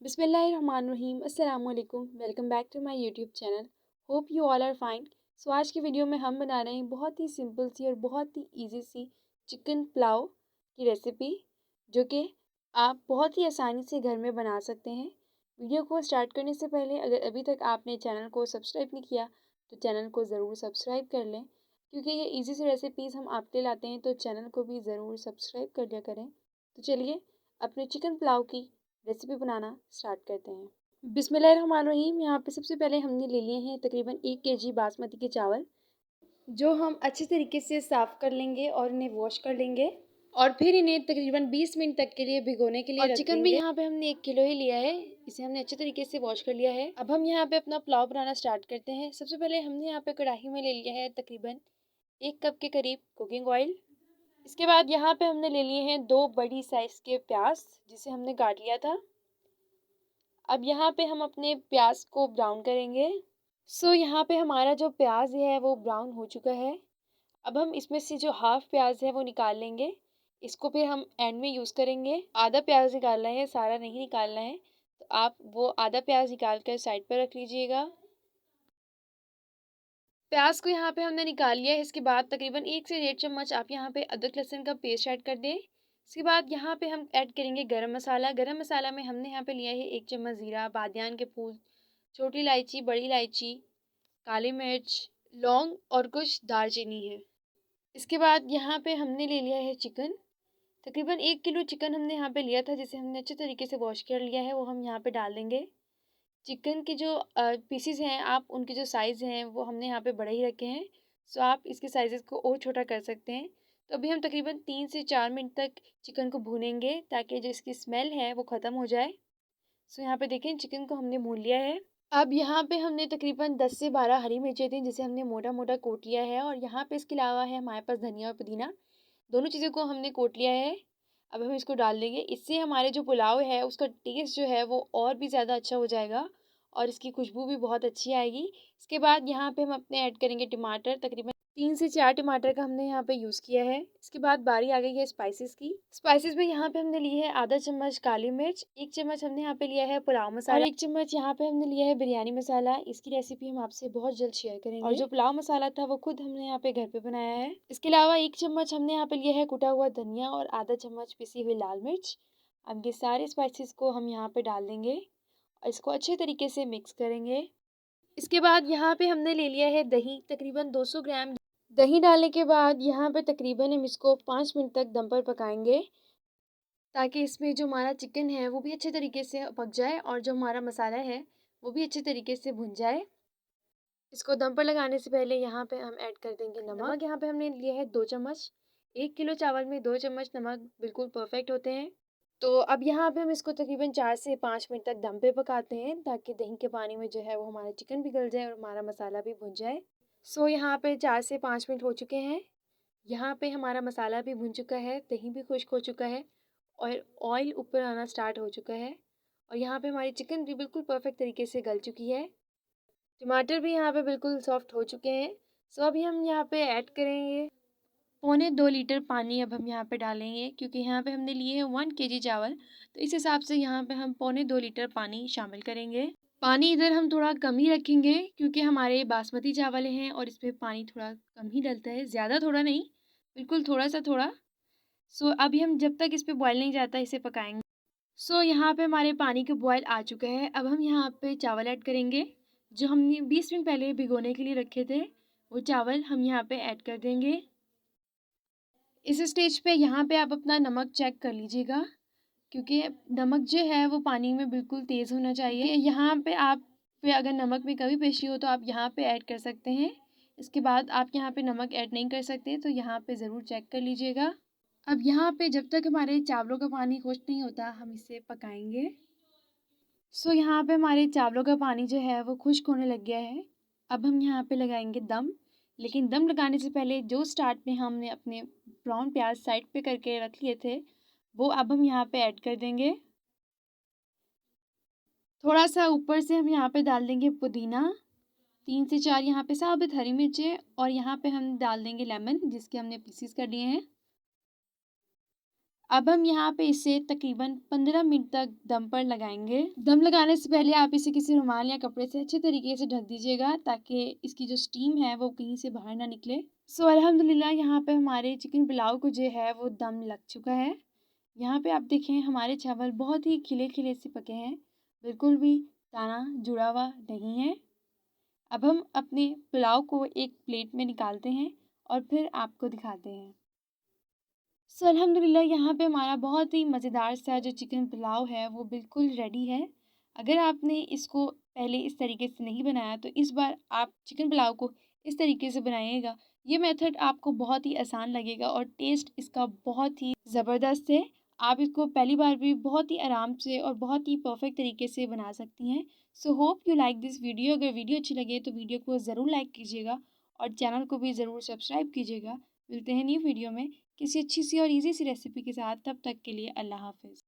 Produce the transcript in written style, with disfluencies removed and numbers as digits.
बिस्मिल्लाहिर्रहमानिर्रहीम अस्सलाम वालेकुम। Welcome back to my YouTube channel. Hope you all are fine. So आज की वीडियो में हम बना रहे हैं बहुत ही सिंपल सी और बहुत ही इजी सी चिकन पुलाव की रेसिपी, जो कि आप बहुत ही आसानी से घर में बना सकते हैं। वीडियो को स्टार्ट करने से पहले अगर अभी तक आपने चैनल को सब्सक्राइब नहीं किया तो चैनल को ज़रूर सब्सक्राइब कर लें, क्योंकि ये इजी सी रेसिपीज़ हम आपके लाते हैं, तो चैनल को भी ज़रूर सब्सक्राइब कर लिया करें। तो चलिए अपने चिकन पुलाव की रेसिपी बनाना स्टार्ट करते हैं। बिस्मिल्लाहिर्रहमानिर्रहीम। यहाँ पे सबसे पहले हमने ले लिए हैं तकरीबन 1 केजी बासमती के चावल, जो हम अच्छे तरीके से साफ़ कर लेंगे और इन्हें वॉश कर लेंगे और फिर इन्हें तकरीबन 20 मिनट तक के लिए भिगोने के लिए रख देंगे। और चिकन भी यहाँ पे हमने 1 किलो ही लिया है, इसे हमने अच्छे तरीके से वॉश कर लिया है। अब हम यहाँ पे अपना पुलाव बनाना स्टार्ट करते हैं। सबसे पहले हमने यहाँ पे कढ़ाई में ले लिया है तकरीबन 1 कप के करीब कुकिंग ऑयल। इसके बाद यहाँ पे हमने ले लिए हैं 2 बड़ी साइज़ के प्याज, जिसे हमने काट लिया था। अब यहाँ पे हम अपने प्याज को ब्राउन करेंगे। यहाँ पे हमारा जो प्याज है वो ब्राउन हो चुका है। अब हम इसमें से जो हाफ प्याज है वो निकाल लेंगे। इसको फिर हम एंड में यूज़ करेंगे। आधा प्याज निकालना है, सारा नहीं निकालना है, तो आप वो आधा प्याज निकाल कर साइड पर रख लीजिएगा। प्याज को यहाँ पे हमने निकाल लिया है। इसके बाद तकरीबन 1 से 1.5 चम्मच आप यहाँ पे अदरक लहसुन का पेस्ट ऐड कर दें। इसके बाद यहाँ पे हम ऐड करेंगे गरम मसाला। गरम मसाला में हमने यहाँ पे लिया है 1 चम्मच ज़ीरा, बादियान के फूल, छोटी इलायची, बड़ी इलायची, काली मिर्च, लौंग और कुछ दालचीनी है। इसके बाद यहाँ पे हमने ले लिया है चिकन। तकरीबन 1 किलो चिकन हमने यहाँ पे लिया था, जिसे हमने अच्छे तरीके से वॉश कर लिया है, वो हम यहाँ पे डाल देंगे। चिकन के जो पीसीज हैं, आप उनके जो साइज़ हैं वो हमने यहाँ पे बड़े ही रखे हैं। आप इसके साइज़ को और छोटा कर सकते हैं। तो अभी हम तकरीबन 3 से 4 मिनट तक चिकन को भूनेंगे, ताकि जो इसकी स्मेल है वो ख़त्म हो जाए। यहाँ पे देखें चिकन को हमने भून लिया है। अब यहाँ पे हमने तकरीबन 10 से 12 हरी मिर्चें थी, जिसे हमने मोटा मोटा कोट लिया है। और यहाँ पे इसके अलावा है हमारे पास धनिया और पुदीना, दोनों चीज़ों को हमने कोट लिया है। अब हम इसको डाल देंगे। इससे हमारे जो पुलाव है उसका टेस्ट जो है वो और भी ज़्यादा अच्छा हो जाएगा और इसकी खुशबू भी बहुत अच्छी आएगी। इसके बाद यहाँ पे हम अपने ऐड करेंगे टमाटर। तकरीबन 3 से 4 टमाटर का हमने यहाँ पे यूज़ किया है। इसके बाद बारी आ गई है स्पाइसेस की। स्पाइसेस में यहाँ पे हमने ली है आधा चम्मच काली मिर्च, 1 चम्मच हमने यहाँ पे लिया है पुलाव मसाला, और 1 चम्मच यहाँ पे हमने लिया है बिरयानी मसाला। इसकी रेसिपी हम आपसे बहुत जल्द शेयर करेंगे। और जो पुलाव मसाला था वो खुद हमने यहाँ पे घर पे बनाया है। इसके अलावा 1 चम्मच हमने यहाँ पे लिया है कुटा हुआ धनिया और आधा चम्मच पिसी हुई लाल मिर्च। अब ये सारे स्पाइसेस को हम यहाँ पे डाल देंगे और इसको अच्छे तरीके से मिक्स करेंगे। इसके बाद यहाँ पे हमने ले लिया है दही, तकरीबन 200 ग्राम। दही डालने के बाद यहाँ पे तकरीबन हम इसको 5 मिनट तक दम पर पकाएंगे, ताकि इसमें जो हमारा चिकन है वो भी अच्छे तरीके से पक जाए और जो हमारा मसाला है वो भी अच्छे तरीके से भुन जाए। इसको दम पर लगाने से पहले यहाँ पे हम ऐड कर देंगे नमक। यहाँ पे हमने लिया है 2 चम्मच। 1 किलो चावल में 2 चम्मच नमक बिल्कुल परफेक्ट होते हैं। तो अब यहाँ पे हम इसको तकरीबन 4 से 5 मिनट तक दम पे पकाते हैं, ताकि दही के पानी में जो है वो हमारा चिकन भी गल जाए और हमारा मसाला भी भुन जाए। यहाँ पे 4 से 5 मिनट हो चुके हैं। यहाँ पे हमारा मसाला भी भुन चुका है, दही भी खुश्क हो चुका है और ऑयल ऊपर आना स्टार्ट हो चुका है। और यहाँ पे हमारी चिकन भी बिल्कुल परफेक्ट तरीके से गल चुकी है। टमाटर भी यहाँ पे बिल्कुल सॉफ्ट हो चुके हैं। अभी हम यहाँ पे ऐड करेंगे 1.25 लीटर पानी। अब हम यहाँ पे डालेंगे, क्योंकि यहाँ पे हमने लिए हैं 1 केजी चावल, तो इस हिसाब से यहाँ पे हम 1.25 लीटर पानी शामिल करेंगे। पानी इधर हम थोड़ा कम ही रखेंगे, क्योंकि हमारे बासमती चावल हैं और इसमें पानी थोड़ा कम ही डलता है, ज़्यादा थोड़ा नहीं, बिल्कुल थोड़ा सा थोड़ा। अभी हम जब तक इस पर बॉयल नहीं जाता इसे पकाएंगे। यहाँ पे हमारे पानी का बॉयल आ चुका है। अब हम यहाँ पे चावल ऐड करेंगे, जो हमने 20 मिनट पहले भिगोने के लिए रखे थे, वो चावल हम यहाँ पे ऐड कर देंगे। इस स्टेज पे यहाँ पे आप अपना नमक चेक कर लीजिएगा, क्योंकि नमक जो है वो पानी में बिल्कुल तेज़ होना चाहिए। यहाँ पे आप अगर नमक में कभी पेशी हो तो आप यहाँ पे ऐड कर सकते हैं। इसके बाद आप यहाँ पे नमक ऐड नहीं कर सकते, तो यहाँ पे ज़रूर चेक कर लीजिएगा। अब यहाँ पे जब तक हमारे चावलों का पानी खुश्क नहीं होता हम इसे पकाएंगे। यहाँ पे हमारे चावलों का पानी जो है वो खुश्क होने लग गया है। अब हम यहाँ पे लगाएंगे दम, लेकिन दम लगाने से पहले जो स्टार्ट में हमने अपने ब्राउन प्याज साइड पे करके रख लिए थे, वो अब हम यहाँ पे ऐड कर देंगे। थोड़ा सा ऊपर से हम यहाँ पे डाल देंगे पुदीना, 3 से 4 यहाँ पे साबुत हरी मिर्चें, और यहाँ पे हम डाल देंगे लेमन, जिसके हमने पीसीस कर लिए हैं। अब हम यहाँ पे इसे तकरीबन 15 मिनट तक दम पर लगाएंगे। दम लगाने से पहले आप इसे किसी रुमाल या कपड़े से अच्छे तरीके से ढक दीजिएगा ताकि इसकी जो स्टीम है वो कहीं से बाहर ना निकले। सो अल्हम्दुलिल्लाह यहाँ पे हमारे चिकन पुलाव को जो है वो दम लग चुका है। यहाँ पे आप देखें हमारे चावल बहुत ही खिले खिले से पके हैं, बिल्कुल भी दाना जुड़ा हुआ नहीं है। अब हम अपने पुलाव को एक प्लेट में निकालते हैं और फिर आपको दिखाते हैं। सो अल्हम्दुलिल्लाह यहाँ पे हमारा बहुत ही मज़ेदार सा जो चिकन पुलाव है वो बिल्कुल रेडी है। अगर आपने इसको पहले इस तरीके से नहीं बनाया तो इस बार आप चिकन पुलाव को इस तरीके से बनाइएगा। ये मेथड आपको बहुत ही आसान लगेगा और टेस्ट इसका बहुत ही ज़बरदस्त है। आप इसको पहली बार भी बहुत ही आराम से और बहुत ही परफेक्ट तरीके से बना सकती हैं। So hope you like this video. अगर वीडियो अच्छी लगे तो वीडियो को ज़रूर लाइक कीजिएगा और चैनल को भी ज़रूर सब्सक्राइब कीजिएगा। मिलते हैं न्यू वीडियो में किसी अच्छी सी और इजी सी रेसिपी के साथ। तब तक के लिए अल्लाह हाफ़िज़।